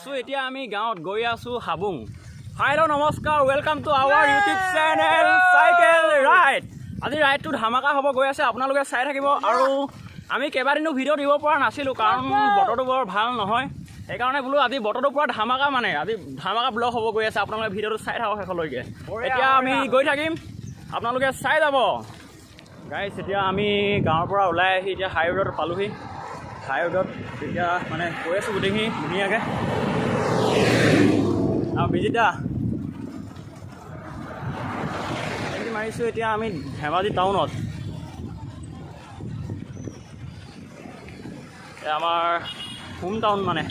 আছো এতিয়া আমি গাঁৱত গৈ আছো হাবুং। হেল্ল' নমস্কাৰ, welcome to our YouTube channel cycle ride. আজি ৰাইডটো ধামাকা হ'ব গৈ আছে, আপোনালোকে চাই থাকিব। আৰু আমি কেইবাদিনো ভিডিঅ' দিব পৰা নাছিলোঁ কাৰণ বতৰটো বৰ ভাল নহয়, সেইকাৰণে বোলো আজি বতৰটো পুৰা ধামাকা, মানে আজি ধামাকা ব্লগ হ'ব গৈ আছে। আপোনালোকে ভিডিঅ'টো চাই থাকক শেষলৈকে। এতিয়া আমি গৈ থাকিম, আপোনালোকে চাই যাব গাইছ। এতিয়া আমি গাঁৱৰ পৰা ওলাই আহি এতিয়া হাই ৰোডত পালোহি। হাই ৰোডত এতিয়া মানে গৈ আছোঁ গোটেইখিনি ধুনীয়াকৈ। আৰু বিজিতা মাৰিছোঁ এতিয়া আমি ধেমাজি টাউনত। আমাৰ হোম টাউন মানে।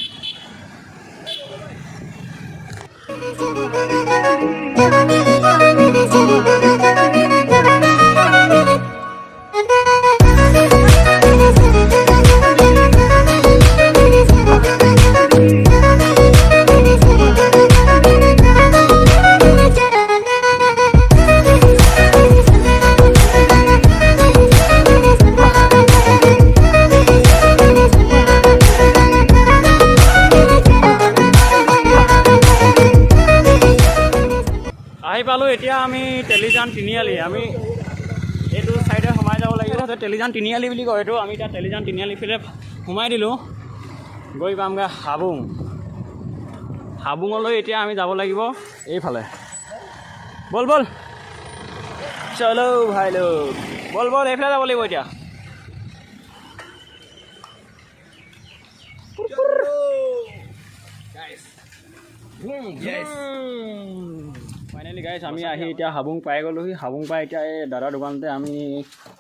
আহি পালোঁ এতিয়া আমি তেলিজান তিনিআলি। আমি এইটো চাইডে সোমাই যাব লাগিব, তেলিজান তিনিআলি বুলি কয় এইটো। আমি এতিয়া তেলিজান তিনিআলি ফালে সোমাই দিলোঁ, গৈ পামগৈ হাবুং। হাবুঙলৈ এতিয়া আমি যাব লাগিব এইফালে। বল বল চলো ভাই লোক, বল বল এইফালে যাব লাগিব এতিয়া। ফাইনেলি গাইছ আমি আহি এতিয়া হাবুং পাই গ'লোহি। হাবুং পাই এতিয়া এই দাদাৰ দোকানতে আমি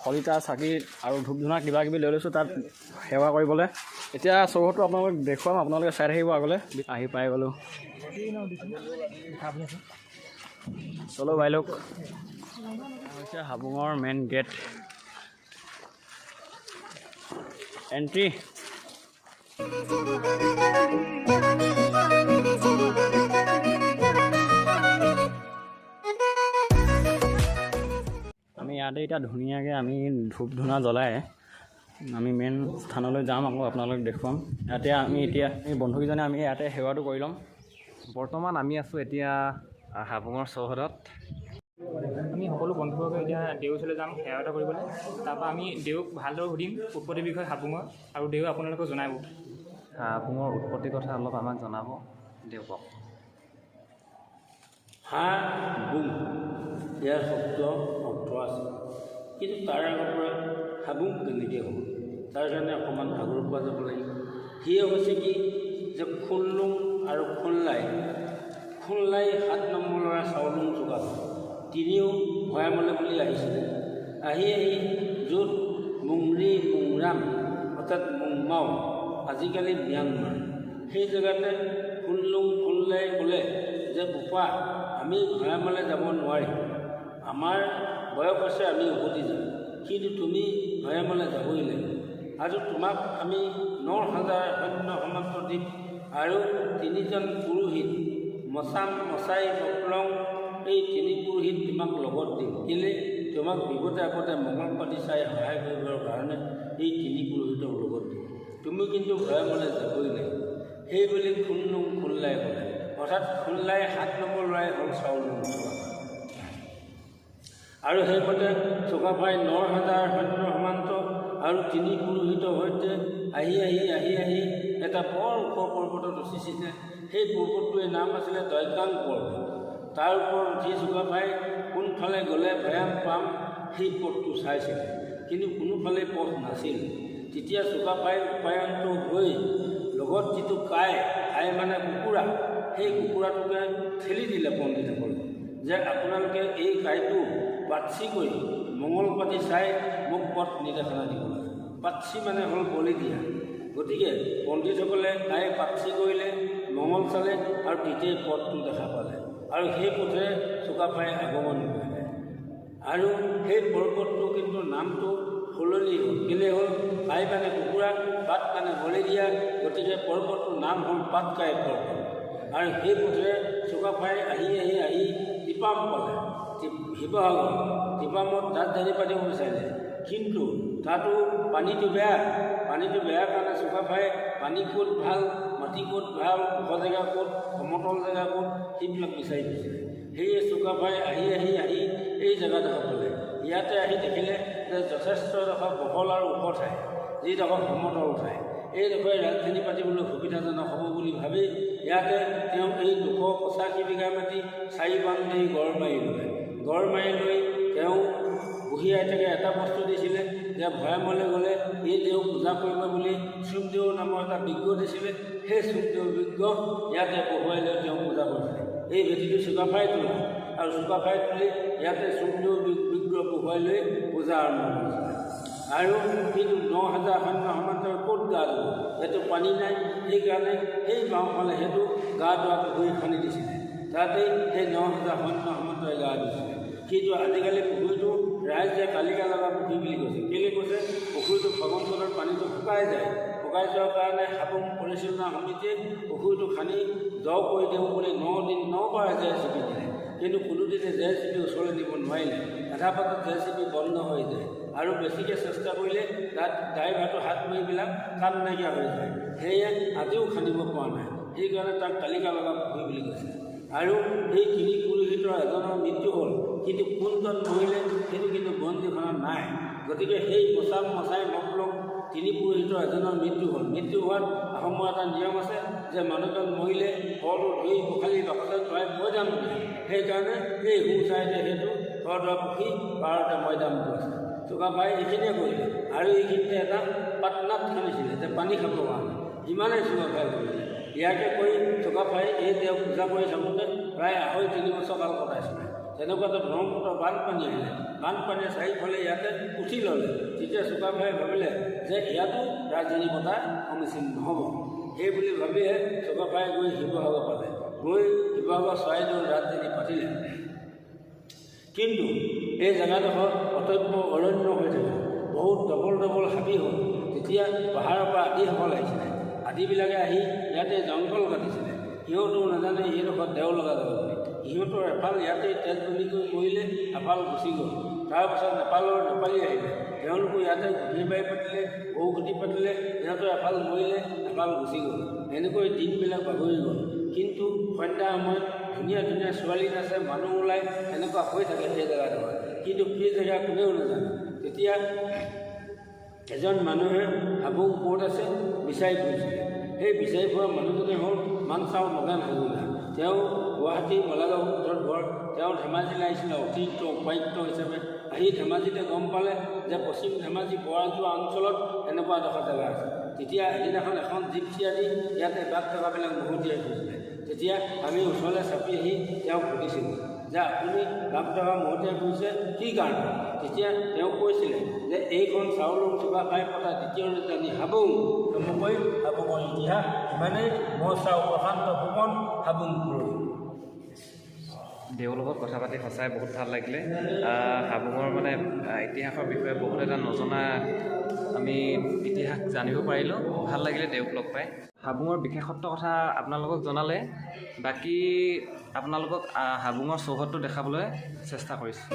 শলিতা, চাকি আৰু ধূপ ধূনা কিবা কিবি লৈ লৈছোঁ তাত সেৱা কৰিবলৈ। এতিয়া চৌহদটো আপোনালোকক দেখুৱাম, আপোনালোকে চাই থাকিব আগলৈ। আহি পাই গ'লোঁ, চলো ভাই লোক। হৈছে হাবুঙৰ মেইন গেট এণ্ট্ৰি। আমি ইয়াতে এতিয়া ধুনীয়াকৈ আমি ধূপ ধূনা জ্বলাই আমি মেইন স্থানলৈ যাম, আকৌ আপোনালোকক দেখুৱাম। ইয়াতে আমি এতিয়া এই বন্ধুকেইজনে আমি ইয়াতে সেৱাটো কৰি ল'ম। বৰ্তমান আমি আছোঁ এতিয়া হাবুঙৰ চৌহদত। আমি সকলো বন্ধুবৰ্গ এতিয়া দেউ ওচৰলৈ যাম সেৱা এটা কৰিবলৈ। তাৰপৰা আমি দেউক ভালদৰে সুধিম উৎপত্তিৰ বিষয়ে হাবুঙৰ, আৰু দেউ আপোনালোকক জনাব হাবুঙৰ উৎপত্তিৰ কথা অলপ আমাক জনাব দেউ, কওক। হাবুং ইয়াৰ শব্দ অৰ্থ আছে, কিন্তু তাৰ আগৰ পৰা হাবুং কেনেকৈ হ'ব তাৰ কাৰণে অকণমান আগৰ পৰা যাব লাগিব। সেয়ে হৈছে কি যে খুনলুং আৰু খুনলাই 7 নম্বৰ ল'ৰা চাউলুং চুকাফা তিনিও ভৈয়ামলৈ বুলি আহিছিলে। আহি য'ত মুংৰি মুংৰাম অৰ্থাৎ মুংমাও আজিকালি ম্যানমাৰ, সেই জেগাতে খুনলুং খুনলাই ক'লে যে বোপা আমি ভৈয়ামলৈ যাব নোৱাৰিম, আমাৰ বয়স আছে, আমি উভতি যাম, কিন্তু তুমি ভৈয়ামলৈ যাবই লাগিব। আৰু তোমাক আমি 9,000 সৈন্য সামন্ত দিম আৰু 3জন পুৰোহিত মচাম মচাই মকলং, এই 3 পুৰোহিত তোমাক লগত দিম। কেলে তোমাক বিপদে আপদে মঙ্গল পাতি চাই সহায় কৰিবৰ কাৰণে এই 3 পুৰোহিতক লগত দিম, তুমি কিন্তু ভৈয়ামলৈ যাবই লাগিব। সেই বুলি খুনলুং খুনলাই ক'লে। অৰ্থাৎ খুনলাই 7 নম্বৰ ল'ৰাই হ'ল চাউলুং চুকাফা। আৰু সেইমতে চুকাফাই 9,000 সৈন্য সামন্ত আৰু 3 পুৰোহিতৰ সৈতে আহি এটা বৰ ওখ পৰ্বতত উঠিছিলে। সেই পৰ্বতটোৰ নাম আছিলে দৈকাং পৰ্বত। তাৰ ওপৰত উঠি চুকাফাই কোনফালে গ'লে ভৈয়াম পাম সেই পথটো চাইছিলে, কিন্তু কোনোফালে পথ নাছিল। তেতিয়া চুকাফাই উপায়ন্ত হৈ লগত যিটো কাই মানে কুকুৰা, সেই কুকুৰাটোকে ঠেলি দিলে পণ্ডিতসকলে, যে আপোনালোকে এই কাইটো পাতচি কৰি মঙ্গল পাতি চাই মোক পথ নিৰ্দেশনা দিব লাগে। পাতচি মানে হ'ল বলি দিয়া। গতিকে পণ্ডিতসকলে কাই পাতচি কৰিলে, মঙ্গল চালে, আৰু তেতিয়াই পথটো দেখা পালে, আৰু সেই পথে চুকাফাই আগমন কৰিলে। আৰু সেই পৰ্বতটো কিন্তু নামটো সলনি হ'ল। কেলে হ'ল? কাই মানে কুকুৰা, পাত মানে বলি দিয়া, গতিকে পৰ্বতটোৰ নাম হ'ল পাতকাই পৰ্বত। আৰু সেই পথে চুকাফাই আহি টিপাম পালে, শিৱসাগৰ। টিপামত ৰাজধানী পাতিব বিচাৰিলে, কিন্তু তাতো পানীটো বেয়া কাৰণে চুকাফাই পানী ক'ত ভাল, মাটি ক'ত ভাল, ওখ জেগা ক'ত, সমতল জেগা ক'ত, সেইবিলাক বিচাৰি ফুৰিছিলে। সেয়ে চুকাফাই আহি এই জেগাডোখৰ পালে। ইয়াতে আহি দেখিলে যে যথেষ্টডোখৰ বহল আৰু ওখ ঠাই, যিডোখৰ সমতল ঠাই, এইডোখৰে ৰাজধানী পাতিবলৈ সুবিধাজনক হ'ব বুলি ভাবি ইয়াতে তেওঁ এই 285 বিঘা মাটি 4 বান্ধি গড় মাৰি লৈ তেওঁ বুঢ়ী আইতাকে এটা বস্তু দিছিলে যে ভৈয়ামলৈ গ'লে এই দেও পূজা কৰিব বুলি চুমদেউ নামৰ এটা বিজ্ঞ দিছিলে। সেই চুমদেউ বিজ্ঞ ইয়াতে বহুৱাই লৈ তেওঁ পূজা কৰিছিলে। এই ভেটিটো চুকাফাই তোলা আৰু চুকাফাই তুলি ইয়াতে চুমদেউ বিজ্ঞ বহুৱাই লৈ পূজা আৰম্ভ কৰিছিলে। আৰু কিন্তু 9,000 সৈন্য সমান্তৰাল ক'ত গা ধুব, সেইটো পানী নাই। সেইকাৰণে সেই গাঁওফালে সেইটো গা ধোৱা পুখুৰী খান্দি দিছিলে। তাতেই সেই 9,000 সৈন্য সমান্তৰালে গা ধুইছিলে। কিন্তু আজিকালি পুখুৰীটো ৰাইজে কালিকা লগা পুখুৰী বুলি কৈছে। কেলৈ কৈছে? পুখুৰীটো ফাগুন চ'তৰ পানীটো শুকাই যোৱাৰ কাৰণে হাবুং পৰিচালনা সমিতিয়ে পুখুৰীটো খান্দি দ কৰি দিওঁ বুলি 9 বাৰ JCB দিলে। কিন্তু কোনোদিনে JCB ওচৰলৈ নিব নোৱাৰিলে। আধা পাতত JCB বন্ধ হৈ যায় আৰু বেছিকৈ চেষ্টা কৰিলে তাত ড্ৰাইভাৰটো হাত মাৰিবিলাক কাম নাইকিয়া হৈ যায়। সেয়ে আজিও খান্দিব পৰা নাই। সেইকাৰণে তাক তালিকা লগা পুখুৰী বুলি কৈছে। আৰু সেই তিনি পুৰোহিতৰ এজনৰ মৃত্যু হ'ল, কিন্তু কোনজন মৰিলে সেইটো কিন্তু বন্দীখনত নাই। গতিকে সেই মচাই মকলক তিনি পুৰোহিতৰ এজনৰ মৃত্যু হ'ল। মৃত্যু হোৱাত আহোমৰ এটা নিয়ম আছে যে মানুহজন মৰিলে শৱটো ধুই পখালি বাকচত ভৰাই মৈদাম দিয়ে। সেইকাৰণে সেই সোঁ চাইডে সেইটো ঘৰদুৱাৰ পুখুৰী পাৰতে মৈদামটো আছে। চুকাফাই এইখিনিয়ে কৰিলে আৰু এইখিনিতে এটা পাটনাত খান্দিছিলে যে পানী খাবৰ কাৰণে। ইমানেই চুকাফাই কৰিলে। ইয়াকে কৰি চুকাফাই এই দেও পূজা কৰি থাকোঁতে প্ৰায় 2.5-3 বছৰ কাল কটাইছিলে। তেনেকুৱাতে ব্ৰহ্মপুত্ৰ বানপানী আহিলে। বানপানীয়ে চাৰিওফালে ইয়াতে উঠি ল'লে। তেতিয়া চুকাফাই ভাবিলে যে ইয়াতো ৰাজধানী পতা সমীচীন নহ'ব। সেই বুলি ভাবিহে চুকাফাই গৈ শিৱসাগৰ পালে। গৈ শিৱসাগৰ চৰাইদেউ ৰাজধানী পাতিলে। কিন্তু এই জেগাডোখৰ অতব্য অৰণ্য হৈ থাকে, বহুত ডবল হাবি হ'ল। তেতিয়া পাহাৰৰ পৰা আদিসকল আহিছিলে। আদিবিলাকে আহি ইয়াতে জংঘল কাটিছিলে। সিহঁতেও নাজানে এইডোখৰত দেও লগা যাব বুলি। সিহঁতৰ এফাল ইয়াতে তেজ বলি কৰি মৰিলে, এফাল গুচি গ'ল। তাৰপাছত নেপালী আহিলে। তেওঁলোকো ইয়াতে ঘূৰি বাৰী পাতিলে, গৰু খেতি পাতিলে। সিহঁতৰ এফাল মৰিলে, এফাল গুচি গ'ল। এনেকৈ দিনবিলাক বাগৰি গ'ল। কিন্তু সন্ধ্যা সময়ত ধুনীয়া ছোৱালী নাচে, মানুহ ওলায়, এনেকুৱা হৈ থাকে সেই জেগাডোখৰ। কিন্তু সেই জেগা কোনেও নাজানে। তেতিয়া এজন মানুহে হাবুং ক'ত আছে বিচাৰি ফুৰিছিলে। সেই বিচাৰি ফুৰা মানুহজনে হ'ল মানচাও নগেন হাজৰিকা। তেওঁ গুৱাহাটী বলাগাঁও ওচৰত ঘৰ। তেওঁ ধেমাজিলৈ আহিছিলে অতিৰিক্ত উপায়ুক্ত হিচাপে। আহি ধেমাজিতে গম পালে যে পশ্চিম ধেমাজি বৰাজোৱা অঞ্চলত এনেকুৱা এডোখৰ জেগা আছে। তেতিয়া এদিনাখন এখন জিপচি আদি ইয়াতে বাঘ টকাবিলাক মহতিয়াই থৈছিলে। তেতিয়া আমি ওচৰলৈ চাপি আহি তেওঁক সুধিছিলোঁ যে আপুনি বাঘ টকা মহতিয়াই ফুৰিছে কি কাৰণে? তেতিয়া তেওঁ কৈছিলে যে এইখন চাউলৰ চুকাফাই পতা দ্বিতীয় ৰাজধানী হাবুং। চমুকৈ হাবুঙৰ ইতিহাস ইমানেই। মই চাওঁ প্ৰশান্ত ফুকন, হাবুং পুৰোহিত। দেউৰ লগত কথা পাতি সঁচাই বহুত ভাল লাগিলে। হাবুঙৰ মানে ইতিহাসৰ বিষয়ে বহুত এটা নজনা আমি ইতিহাস জানিব পাৰিলোঁ। ভাল লাগিলে দেউক লগ পাই। হাবুঙৰ বিশেষত্বৰ কথা আপোনালোকক জনালে, বাকী আপোনালোকক হাবুঙৰ চৌহদটো দেখাবলৈ চেষ্টা কৰিছোঁ।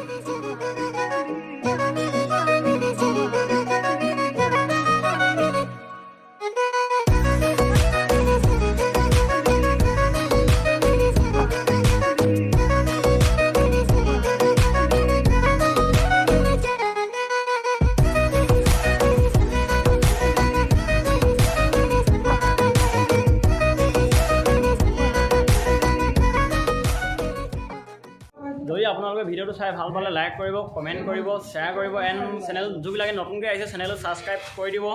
যদি আপোনালোকে ভিডিঅ'টো চাই ভাল পালে লাইক কৰিব, কমেণ্ট কৰিব, শ্বেয়াৰ কৰিব এণ্ড চেনেল যিবিলাকে নতুনকৈ আহিছে চেনেলটো ছাবস্ক্ৰাইব কৰি দিব।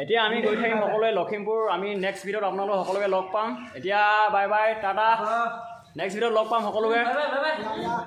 এতিয়া আমি গৈ থাকিম সকলোৱে লখিমপুৰ। আমি নেক্সট ভিডিঅ'ত আপোনালোক সকলোকে লগ পাম। এতিয়া বাই বাই, টাটা। নেক্সট ভিডিঅ'ত লগ পাম সকলোকে।